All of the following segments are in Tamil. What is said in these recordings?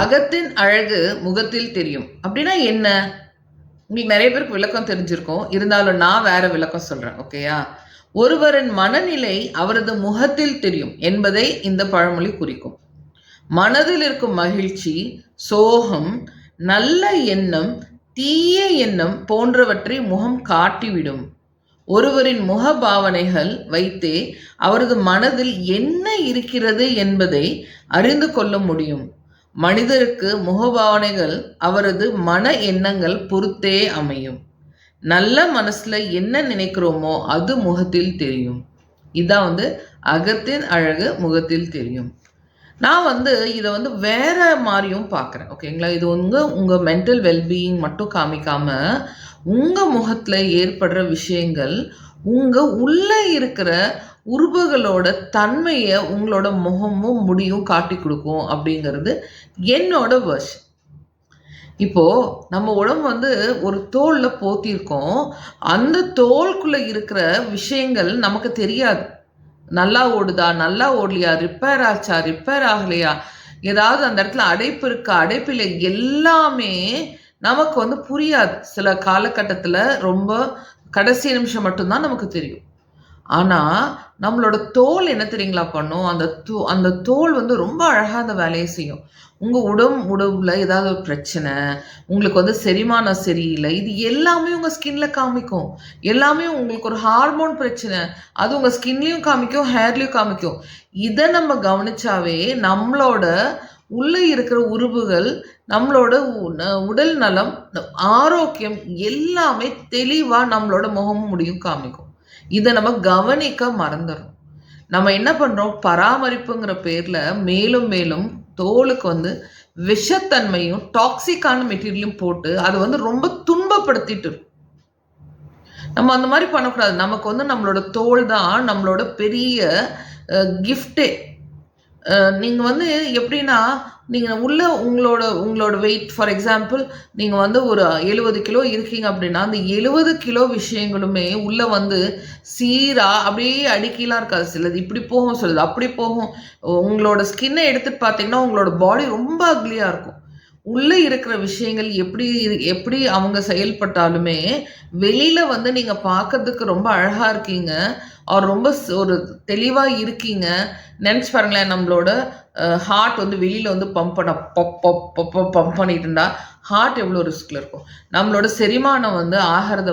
அகத்தின் அழகு முகத்தில் தெரியும் அப்படின்னா என்ன? உங்களுக்கு நிறைய பேருக்கு விளக்கம் தெரிஞ்சிருக்கும். இருந்தாலும் நான் வேற விளக்கம் சொல்றேன். ஓகேயா? ஒருவரின் மனநிலை அவரது முகத்தில் தெரியும் என்பதை இந்த பழமொழி குறிக்கும். மனதில் இருக்கும் மகிழ்ச்சி, சோகம், நல்ல எண்ணம், தீய எண்ணம் போன்றவற்றை முகம் காட்டிவிடும். ஒருவரின் முக பாவனைகள் வைத்தே அவரது மனதில் என்ன இருக்கிறது என்பதை அறிந்து கொள்ள முடியும். மனிதருக்கு முகபாவனைகள் அவரது மன எண்ணங்கள் பொறுத்தே அமையும். நல்ல மனசுல என்ன நினைக்கிறோமோ அது முகத்தில் தெரியும். இதான் அகத்தின் அழகு முகத்தில் தெரியும். நான் இதை வேற மாதிரியும் பார்க்குறேன். ஓகேங்களா? இது உங்கள் மென்டல் வெல்பீயிங் மட்டும் காமிக்காம உங்கள் முகத்தில் ஏற்படுற விஷயங்கள் உங்கள் உள்ளே இருக்கிற உறுப்புகளோட தன்மையை உங்களோட முகமும் முடியும் காட்டி கொடுக்கும் அப்படிங்கிறது என்னோட வெர்ஷன். இப்போது நம்ம உடம்பு ஒரு தோலில் போத்திருக்கோம். அந்த தோலுக்குள்ளே இருக்கிற விஷயங்கள் நமக்கு தெரியாது. நல்லா ஓடுதா, நல்லா ஓடலையா, ரிப்பேர் ஆச்சா, ரிப்பேர் ஆகலையா, ஏதாவது அந்த இடத்துல அடைப்பு இருக்கா, அடைப்பில்லை, எல்லாமே நமக்கு புரியாது. சில காலகட்டத்தில் ரொம்ப கடைசி நிமிஷம் மட்டும்தான் நமக்கு தெரியும். ஆனால் நம்மளோட தோல் என்ன தெரியுங்களா பண்ணும்? அந்த தோல் ரொம்ப அழகாக அந்த வேலையை செய்யும். உங்கள் உடம்புல ஏதாவது ஒரு பிரச்சனை, உங்களுக்கு செரிமானம் சரியில்லை, இது எல்லாமே உங்கள் ஸ்கின்ல காமிக்கும். எல்லாமே உங்களுக்கு ஒரு ஹார்மோன் பிரச்சனை, அது உங்கள் ஸ்கின்லையும் காமிக்கும், ஹேர்லையும் காமிக்கும். இதை நம்ம கவனிச்சாவே நம்மளோட உள்ளே இருக்கிற உறுப்புகள், நம்மளோட உடல் நலம், ஆரோக்கியம் எல்லாமே தெளிவாக நம்மளோட முகமும் முடியும் காமிக்கும். இதை நம்ம கவனிக்க மறந்துடும். நம்ம என்ன பண்ணுறோம்? பராமரிப்புங்கிற பேரில் மேலும் மேலும் தோலுக்கு விஷத்தன்மையும் டாக்ஸிக்கான மெட்டீரியலும் போட்டு அதை ரொம்ப துன்பப்படுத்திட்டு இருக்கும். நம்ம அந்த மாதிரி பண்ணக்கூடாது. நமக்கு நம்மளோட தோல் தான் நம்மளோட பெரிய கிஃப்டே. நீங்கள் எப்படின்னா, நீங்கள் உங்களோட வெயிட், ஃபார் எக்ஸாம்பிள் நீங்கள் ஒரு 70 கிலோ இருக்கீங்க அப்படின்னா, அந்த 70 கிலோ விஷயங்களுமே உள்ளே சீராக அப்படியே அடுக்கிலாம் இருக்காது. சிலது இப்படி போகும், சிலது அப்படி போகும். உங்களோட ஸ்கின்னை எடுத்துகிட்டு பார்த்தீங்கன்னா உங்களோட பாடி ரொம்ப அக்லியாக இருக்கும். உள்ளே இருக்கிற விஷயங்கள் எப்படி அவங்க செயல்பட்டாலுமே வெளியில் நீங்கள் பார்க்கறதுக்கு ரொம்ப அழகாக இருக்கீங்க, அவர் ரொம்ப ஒரு தெளிவாக இருக்கீங்க. நினச்சி பாருங்களேன், நம்மளோட ஹார்ட் வெளியில் பம்ப் பண்ணிட்டு இருந்தா ஹார்ட் எவ்வளோ ரிஸ்கில் இருக்கும். நம்மளோட செரிமானம் ஆகிறத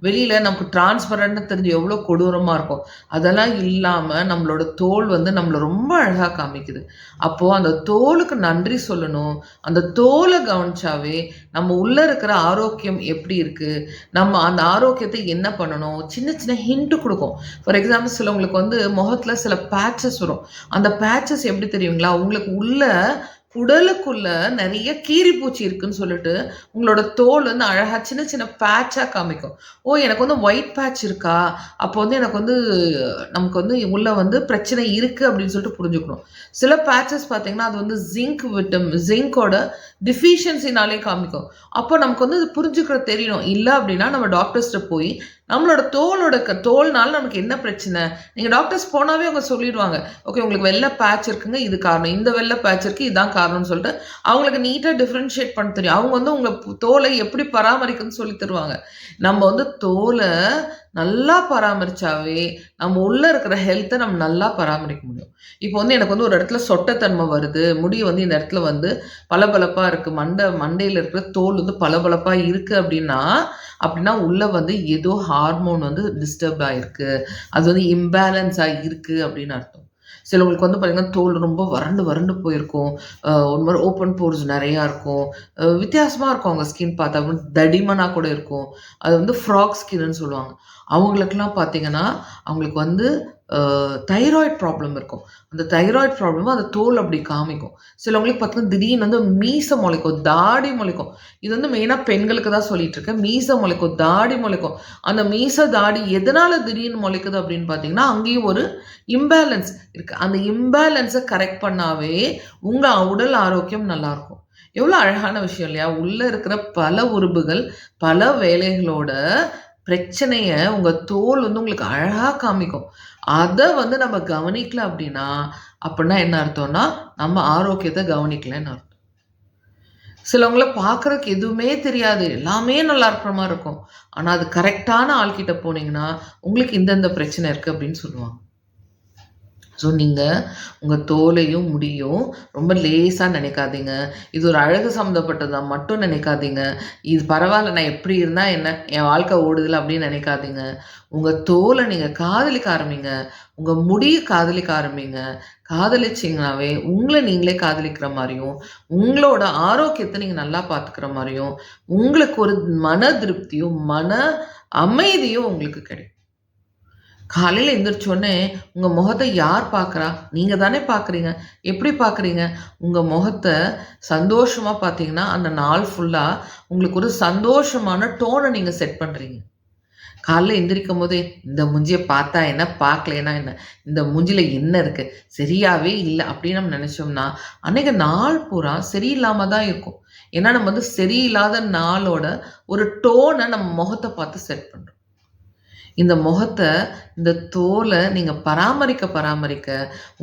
வெளியில் நமக்கு டிரான்ஸ்பரண்ட்னு தெரிஞ்சு எவ்வளோ கொடூரமாக இருக்கும். அதெல்லாம் இல்லாமல் நம்மளோட தோல் நம்மளை ரொம்ப அழகாக காமிக்குது. அப்போது அந்த தோலுக்கு நன்றி சொல்லணும். அந்த தோலை கவனிச்சாவே நம்ம உள்ளே இருக்கிற ஆரோக்கியம் எப்படி இருக்குது, நம்ம அந்த ஆரோக்கியத்தை என்ன பண்ணணும், சின்ன சின்ன ஹிண்ட்டு கொடுக்கும். ஃபார் எக்ஸாம்பிள் சிலவங்களுக்கு முகத்தில் சில பேட்சஸ் வரும். அந்த பேட்சஸ் எப்படி தெரியுங்களா? உங்களுக்கு உள்ள உடலுக்குள்ள நிறைய கீரிப்பூச்சி இருக்குன்னு சொல்லிட்டு உங்களோட தோல் அழகாக சின்ன சின்ன பேட்சாக காமிக்கும். ஓ, எனக்கு ஒயிட் பேட்ச் இருக்கா, அப்போ எனக்கு நமக்கு உள்ள பிரச்சனை இருக்குது அப்படின்னு சொல்லிட்டு புரிஞ்சுக்கணும். சில பேட்சஸ் பார்த்தீங்கன்னா அது ஜிங்கோட டிஃபிஷியன்சினாலே காமிக்கும். அப்போ நமக்கு இது புரிஞ்சுக்கிற தெரியணும். இல்லை அப்படின்னா நம்ம டாக்டர்ஸ்கிட்ட போய் நம்மளோட தோல்னால நமக்கு என்ன பிரச்சனை, நீங்கள் டாக்டர்ஸ் போனாவே அவங்க சொல்லிடுவாங்க. ஓகே, உங்களுக்கு வெள்ளை பேட்ச் இருக்குங்க, இது காரணம், இந்த வெள்ளை பேட்ச் இருக்குது, இதான் காரணம்னு சொல்லிட்டு அவங்களுக்கு நீட்டாக டிஃப்ரென்ஷியேட் பண்ண தெரியும். அவங்க உங்களை தோலை எப்படி பராமரிக்குன்னு சொல்லி தருவாங்க. நம்ம தோலை நல்லா பராமரிச்சாவே நம்ம உள்ளே இருக்கிற ஹெல்த்தை நம்ம நல்லா பராமரிக்க முடியும். இப்போ எனக்கு ஒரு இடத்துல சொட்டத்தன்மை வருது, முடி இந்த இடத்துல பளபளப்பாக இருக்குது, மண்டையில் இருக்கிற தோல் பளபளப்பாக இருக்குது அப்படின்னா உள்ளே ஏதோ ஹார்மோன் டிஸ்டர்ப் ஆகிருக்கு, அது இம்பேலன்ஸ் ஆகிருக்கு அப்படின்னு அர்த்தம். சிலவங்களுக்கு பார்த்தீங்கன்னா தோல் ரொம்ப வறண்டு போயிருக்கும், ஒரு மாதிரி ஓப்பன் போர்ஸ் நிறையா இருக்கும், வித்தியாசமாக இருக்கும். அவங்க ஸ்கின் பார்த்தா தடிமனாக கூட இருக்கும். அது ஃப்ராக் ஸ்கின்னு சொல்லுவாங்க. அவங்களுக்கெல்லாம் பார்த்தீங்கன்னா அவங்களுக்கு தைராய்டு ப்ராப்ளம் இருக்கும். அந்த தைராய்டு ப்ராப்ளமும் அந்த தோல் அப்படி காமிக்கும். சிலவங்களுக்கு பார்த்தீங்கன்னா திடீர்னு மீசை முளைக்கும், தாடி முளைக்கும். இது மெயினாக பெண்களுக்கு தான் சொல்லிட்டு இருக்கேன். மீசை முளைக்கும், தாடி முளைக்கும். அந்த மீசை தாடி எதனால திடீர்னு முளைக்குது அப்படின்னு பார்த்தீங்கன்னா அங்கேயும் ஒரு இம்பேலன்ஸ் இருக்குது. அந்த இம்பேலன்ஸை கரெக்ட் பண்ணாவே உங்கள் உடல் ஆரோக்கியம் நல்லாயிருக்கும். எவ்வளோ அழகான விஷயம் இல்லையா? உள்ளே இருக்கிற பல உறுப்புகள் பல வேலைகளோட பிரச்சனையை உங்கள் தோல் உங்களுக்கு அழகாக காமிக்கும். அதை நம்ம கவனிக்கல அப்படின்னா என்ன அர்த்தம்னா நம்ம ஆரோக்கியத்தை கவனிக்கலன்னு அர்த்தம். சிலவங்கள பார்க்குறதுக்கு எதுவுமே தெரியாது. எல்லாமே நல்லா இருக்கிற மாரி இருக்கும். ஆனா, அது கரெக்ட்டான ஆள்கிட்ட போனீங்கன்னா, உங்களுக்கு இந்த பிரச்சனை இருக்கு அப்படின்னு சொல்லுவாங்க. ஸோ, நீங்க உங்க தோலையும், முடியும் ரொம்ப லேசா நினைக்காதீங்க. இது ஒரு அழகு சம்மந்தப்பட்டதா மட்டும் நினைக்காதீங்க. இது பரவால்ல நான் எப்படி இருந்தா என்ன? என் வாழ்க்கை ஓடுதுல அப்படின்னு நினைக்காதீங்க. உங்க தோல நீங்க காதலிக்க ஆரம்பிங்க. உங்க முடிய காதலிக்க ஆரம்பிங்க. காதலிச்சீங்கனாவே, உங்கள நீங்களே காதலிக்கிற மாரியும், உங்களோட ஆரோக்கியத்த நீங்க நல்லா பார்த்துக்கிற மாரியும், உங்களுக்கு ஒரு மன திருப்தியும், மன அமைதியும் உங்களுக்கு கிடைக்கும். காலையில எந்திரிச்சோனே, உங்க முகத்த யார் பார்க்குறா? நீங்க தானே பார்க்குறீங்க. எப்படி பார்க்குறீங்க? உங்க முகத்த சந்தோஷமா பார்த்தீங்கன்னா, அந்த நாள் ஃபுல்லா உங்களுக்கு ஒரு சந்தோஷமான டோன நீங்க செட் பண்றீங்க. காலைல எந்திரிக்கும்போதே, இந்த மூஞ்சிய பார்த்தா என்ன? பார்க்கலைன்னா என்ன? இந்த மூஞ்சில என்ன இருக்கு? சரியாவே இல்ல அப்படின்னு நம்ம நெனச்சோம்னா, அன்னைக்கு நாள் பூரா சரியில்லாம தான் இருக்கும். ஏன்னா, நம்ம வந்து சரியில்லாத நாளோட ஒரு டோன நம்ம முகத்த பார்த்து செட் பண்றோம். இந்த முகத்த, இந்த தோல நீங்க பராமரிக்க,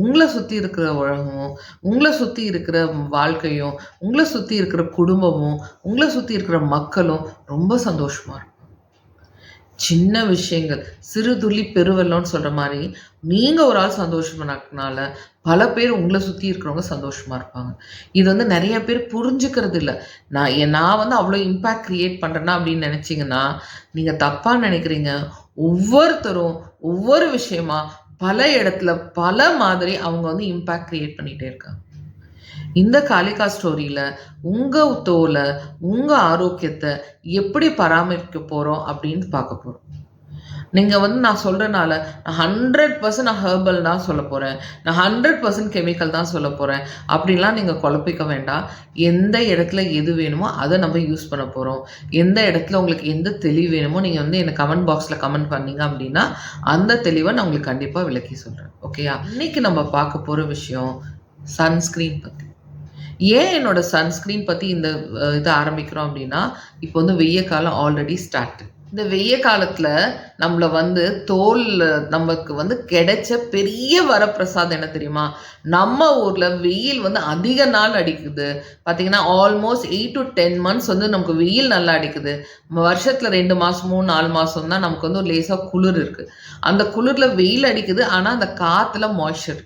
உங்கள சுத்தி இருக்கிற உலகமும், உங்கள சுத்தி இருக்கிற வாழ்க்கையும், உங்கள சுத்தி இருக்கிற குடும்பமும், உங்கள சுத்தி இருக்கிற மக்களும் ரொம்ப சந்தோஷமா இருக்கும். சின்ன விஷயங்கள், சிறு துளி பெருவெள்ளம்னு சொல்ற மாரி, நீங்க ஒரு ஆள் சந்தோஷமானால, பல பேர் உங்கள சுத்தி இருக்கிறவங்க சந்தோஷமா இருப்பாங்க. இது வந்து நெறைய பேர் புரிஞ்சுக்கிறது இல்ல. நான் வந்து அவ்ளோ இம்பாக்ட் கிரியேட் பண்றேனா அப்படின்னு நெனச்சீங்கன்னா, நீங்க தப்பா நெனைக்கிறீங்க. ஒவ்வொருத்தரும் ஒவ்வொரு விஷயமா பல இடத்துல, பல மாதிரி அவங்க வந்து இம்பாக்ட் கிரியேட் பண்ணிட்டே இருக்காங்க. இந்த காலிகா ஸ்டோரியில உங்க தோல, உங்க ஆரோக்கியத்த எப்படி பராமரிக்க போறோம் அப்படின்னு பார்க்க போறோம். நீங்க வந்து நான் சொல்றனால, நான் 100% நான் ஹெர்பல் தான் சொல்லப் போறேன். நான் 100% கெமிக்கல் தான் சொல்லப் போறேன். அப்படின்லாம் நீங்க குழப்பிக்க வேண்டாம். எந்த இடத்துல எது வேணுமோ, அத நம்ம யூஸ் பண்ண போறோம். எந்த இடத்துல உங்களுக்கு எந்த தெளிவு வேணுமோ, நீங்க வந்து எனக்கு கமெண்ட் பாக்ஸ்ல கமெண்ட் பண்ணீங்க அப்படின்னா, அந்த தெளிவ நான் உங்களுக்கு கண்டிப்பா விளக்கி சொல்றேன். ஓகேயா? இன்னைக்கு நம்ம பார்க்க போற விஷயம் சன்ஸ்கிரீன் பத்தி. ஏன் என்னோட சன்ஸ்கிரீன் பத்தி இந்த இத ஆரம்பிக்கிறோம் அப்படின்னா, இப்போ வந்து வெய்ய காலம் ஆல்ரெடி ஸ்டார்ட். இந்த வெய்ய காலத்துல நம்மள வந்து தோல் நமக்கு வந்து கிடைச்ச பெரிய வரப்பிரசாதம் என்ன தெரியுமா? நம்ம ஊர்ல வெயில் வந்து அதிக நாள் அடிக்குது. பார்த்தீங்கன்னா, ஆல்மோஸ்ட் 8 to 10 மந்த்ஸ் வந்து நமக்கு வெயில் நல்லா அடிக்குது. வருஷத்துல 2 மாசமோ, 4 மாசம் தான் நமக்கு வந்து லேசா குளிர் இருக்கு. அந்த குளிர்ல வெயில் அடிக்குது. ஆனா, அந்த காத்துல மாய்ஸ்சர்.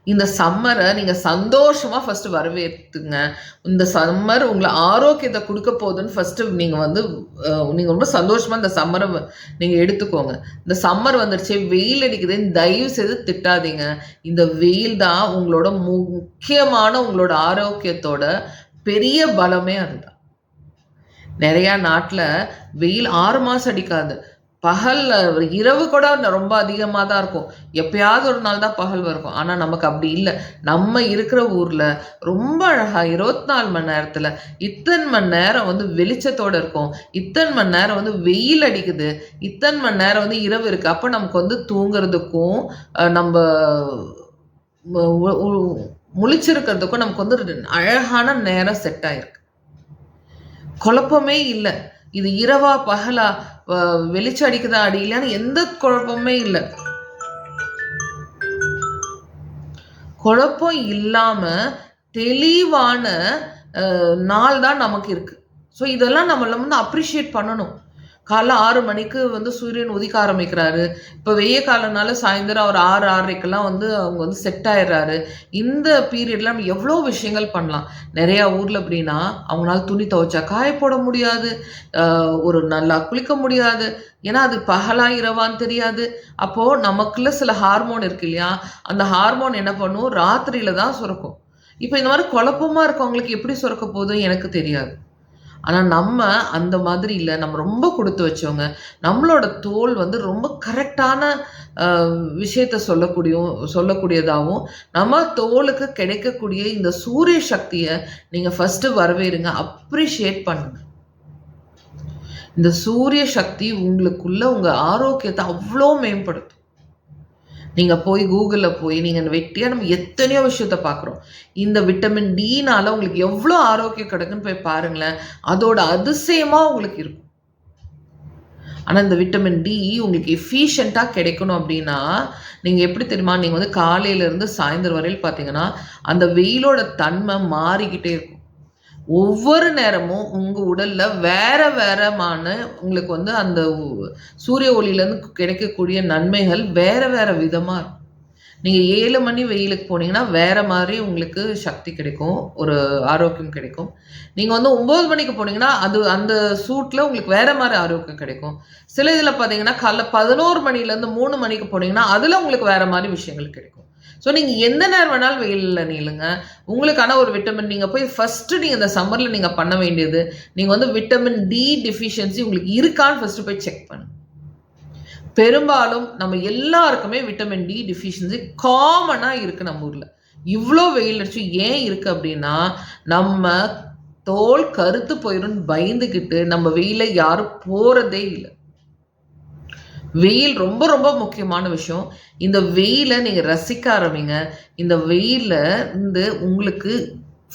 இந்த சம்மர நீங்க சந்தோஷமா ஃபர்ஸ்ட் வரவேத்துங்க. இந்த சம்மர் உங்கள ஆரோக்கியத்த குடுக்க போதுன்னு ஃபர்ஸ்ட் நீங்க வந்து நீங்க ரொம்ப சந்தோஷமா இந்த சம்மர நீங்க எடுத்துக்கோங்க. இந்த சம்மர் வந்துருச்சு, வெயில் அடிக்குதுன்னு தயவு செய்து திட்டாதீங்க. இந்த வெயில் தான் உங்களோட முக்கியமான உங்களோட ஆரோக்கியத்தோட பெரிய பலமே அதுதான். நெறைய நாட்ல வெயில் 6 மாசம் அடிக்காது. பகல்ல இரவு கூட ரொம்ப அதிகமா தான் இருக்கும். எப்பயாவது ஒரு நாள் தான் பகல் இருக்கும். ஆனா நமக்கு அப்படி இல்ல. நம்ம இருக்கிற ஊர்ல ரொம்ப அழகா 24 மணி நேரத்துல இத்தன மணி நேரம் வந்து வெளிச்சத்தோட இருக்கும். இத்தன மணி நேரம் வந்து வெயில் அடிக்குது. இத்தன மணி நேரம் வந்து இரவு இருக்கு. அப்ப நமக்கு வந்து தூங்குறதுக்கும் நம்ப முழிச்சிருக்கிறதுக்கும் நமக்கு வந்து அழகான நேரம் செட் ஆயிருக்கு. குழப்பமே இல்ல. இது இரவா பகலா வெளிச்சம் அடிக்குதா அடிக்கலையான்னு எந்த குழப்பமே இல்ல. குழப்பம் இல்லாம தெளிவான நாள் தான் நமக்கு இருக்கு. ஸோ இதெல்லாம் நம்மள வந்து அப்ரிஷியேட் பண்ணணும். காலைல 6 மணிக்கு வந்து சூரியன் உதிக்க ஆரம்பிக்கிறாரு. இப்போ வெய்ய காலம்னால சாயந்தரம் ஒரு 6, 6:30க்கெல்லாம் வந்து அவங்க வந்து செட் ஆயிடுறாரு. இந்த பீரியட்ல நம்ம எவ்வளோ விஷயங்கள் பண்ணலாம். நெறையா ஊர்ல எப்படின்னா, அவங்களால துணி துவைச்சா காய போட முடியாது. ஒரு நல்லா குளிக்க முடியாது. ஏன்னா அது பகலா, இரவான்னு தெரியாது. அப்போ நமக்குள்ள சில ஹார்மோன் இருக்கு இல்லையா? அந்த ஹார்மோன் என்ன பண்ணும்? ராத்திரியில தான் சுரக்கும். இப்போ இந்த மாரி குழப்பமா இருக்கவங்களுக்கு எப்படி சுரக்க போகுது எனக்கு தெரியாது. ஆனா நம்ம அந்த மாதிரி இல்ல. நம்ம ரொம்ப குடுத்து வச்சவங்க. நம்மளோட தோல் வந்து ரொம்ப கரெக்ட்டான அ விஷயத்த சொல்லக்கூடியதாவும், நம்ம தோலுக்கு கிடைக்கக்கூடிய இந்த சூரிய சக்திய நீங்க ஃபர்ஸ்ட் வரவேறுங்க. அப்ரிஷியேட் பண்ணுங்க. இந்த சூரிய சக்தி உங்களுக்குள்ள உங்க ஆரோக்கியத்த அவ்ளோ மேம்படுத்தும். நீங்க போய் கூகுள்ல போய் நீங்க வெட்டியா நம்ம எத்தனையோ விஷயத்த பார்க்குறோம். இந்த விட்டமின் டினால உங்களுக்கு எவ்வளோ ஆரோக்கியம் கிடைக்குன்னு போய் பாருங்களேன். அதோட அதிசயமா உங்களுக்கு இருக்கும். ஆனா இந்த விட்டமின் டி உங்களுக்கு எஃபிஷியன்ட்டா கிடைக்கணும் அப்படின்னா, நீங்க எப்படி தெரியுமா? நீங்க வந்து காலையில இருந்து சாயந்தரம் வரையிலும் பார்த்தீங்கன்னா, அந்த வெயிலோட தன்மை மாறிக்கிட்டே இருக்கும். ஒவ்வொரு நேரமும் உங்க உடல்ல வேற வேறமான உங்களுக்கு வந்து அந்த சூரிய ஒளியிலேருந்து கிடைக்கக்கூடிய நன்மைகள் வேற வேற விதமா இருக்கும். நீங்க 7 மணி வெயிலுக்கு போனீங்கன்னா வேற மாதிரி உங்களுக்கு சக்தி கிடைக்கும், ஒரு ஆரோக்கியம் கிடைக்கும். நீங்க வந்து 9 மணிக்கு போனீங்கன்னா அது அந்த சூட்ல உங்களுக்கு வேற மாதிரி ஆரோக்கியம் கிடைக்கும். சில இதில் பார்த்தீங்கன்னா காலைல 11 மணிலேருந்து 3 மணிக்கு போனீங்கன்னா அதில் உங்களுக்கு வேற மாதிரி விஷயங்கள் கிடைக்கும். ஸோ நீங்கள் எந்த நேரம் வேணாலும் வெயிலில் நில்லுங்க. உங்களுக்கான ஒரு விட்டமின் நீங்கள் போய் ஃபஸ்ட்டு நீங்கள் இந்த சம்மரில் நீங்கள் பண்ண வேண்டியது, நீங்கள் வந்து விட்டமின் டி டெஃபிஷியன்சி உங்களுக்கு இருக்கான்னு ஃபஸ்ட்டு போய் செக் பண்ணுங்க. பெரும்பாலும் நம்ம எல்லாருக்குமே விட்டமின் டி டெஃபிஷியன்சி காமனாக இருக்குது நம்ம ஊரில். இவ்வளோ வெயில் அடிச்சு ஏன் இருக்குது அப்படின்னா, நம்ம தோல் கருத்து போயிடும்னு பயந்துக்கிட்டு நம்ம வெயில யாரும் போகிறதே இல்லை. வெயில் ரொம்ப ரொம்ப முக்கியமான விஷயம். இந்த வெயிலை நீங்கள் ரசிக்க ஆரம்பிங்க. இந்த வெயிலில் இருந்து உங்களுக்கு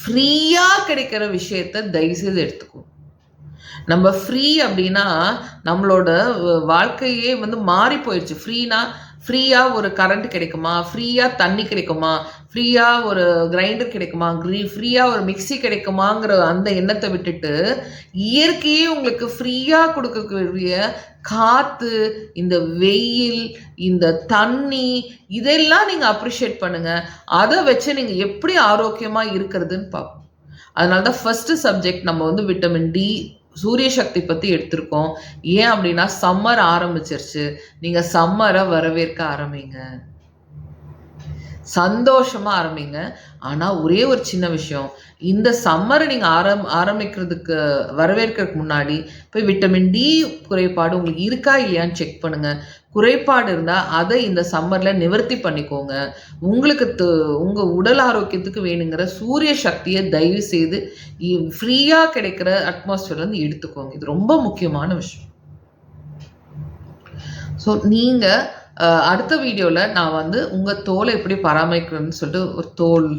ஃப்ரீயாக கிடைக்கிற விஷயத்த தயவுசெய்து எடுத்துக்கோ. நம்ம ஃப்ரீ அப்படின்னா நம்மளோட வாழ்க்கையே வந்து மாறி போயிடுச்சு. ஃப்ரீயாக ஒரு கரண்ட் கிடைக்குமா, ஃப்ரீயாக தண்ணி கிடைக்குமா, ஃப்ரீயாக ஒரு கிரைண்டர் கிடைக்குமா, ஃப்ரீயாக ஒரு மிக்சி கிடைக்குமாங்கிற அந்த எண்ணத்தை விட்டுட்டு இயற்கையே உங்களுக்கு ஃப்ரீயாக கொடுக்கக்கூடிய காற்று, இந்த வெயில், இந்த தண்ணி, இதெல்லாம் நீங்கள் அப்ரிஷியேட் பண்ணுங்கள். அதை வச்சு நீங்கள் எப்படி ஆரோக்கியமாக இருக்கிறதுன்னு பார்ப்போம். அதனால தான் ஃபஸ்ட்டு சப்ஜெக்ட் நம்ம வந்து விட்டமின் டி சூரிய சக்தி பற்றி எடுத்திருக்கோம். ஏன் அப்படின்னா சம்மர் ஆரம்பிச்சிருச்சு. நீங்கள் சம்மரை வரவேற்க ஆரம்பிங்க, சந்தோஷமா ஆரம்பிங்க. ஆனால் ஒரே ஒரு சின்ன விஷயம், இந்த சம்மரை நீங்கள் ஆரம்பிக்கிறதுக்கு வரவேற்கிறதுக்கு முன்னாடி போய் விட்டமின் டி குறைபாடு உங்களுக்கு இருக்கா இல்லையான்னு செக் பண்ணுங்கள். குறைபாடு இருந்தால் அதை இந்த சம்மரில் நிவர்த்தி பண்ணிக்கோங்க. உங்களுக்கு உங்கள் உடல் ஆரோக்கியத்துக்கு வேணுங்கிற சூரிய சக்தியை தயவு செய்து ஃப்ரீயாக கிடைக்கிற அட்மாஸ்பியர்லேருந்து எடுத்துக்கோங்க. இது ரொம்ப முக்கியமான விஷயம். ஸோ நீங்கள் அடுத்த வீடியோவில் நான் வந்து உங்கள் தோலை எப்படி பராமரிக்கிறதுன்னு சொல்லிட்டு ஒரு தோல்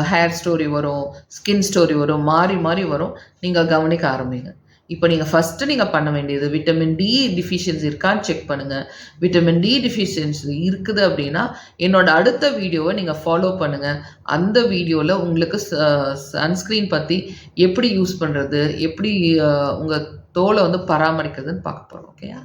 ஹேர் ஸ்டோரி வரும், ஸ்கின் ஸ்டோரி வரும், மாறி மாறி வரும். நீங்கள் கவனிக்க ஆரம்பிங்க. இப்போ நீங்கள் ஃபஸ்ட்டு நீங்கள் பண்ண வேண்டியது விட்டமின் டி டிஃபிஷியன்சி இருக்கான்னு செக் பண்ணுங்கள். விட்டமின் டி டிஃபிஷியன்சி இருக்குது அப்படின்னா என்னோட அடுத்த வீடியோவை நீங்கள் ஃபாலோ பண்ணுங்கள். அந்த வீடியோவில் உங்களுக்கு சன்ஸ்க்ரீன் பற்றி எப்படி யூஸ் பண்ணுறது, எப்படி உங்கள் தோலை வந்து பராமரிக்கிறதுன்னு பார்க்க போகிறோம். ஓகேயா?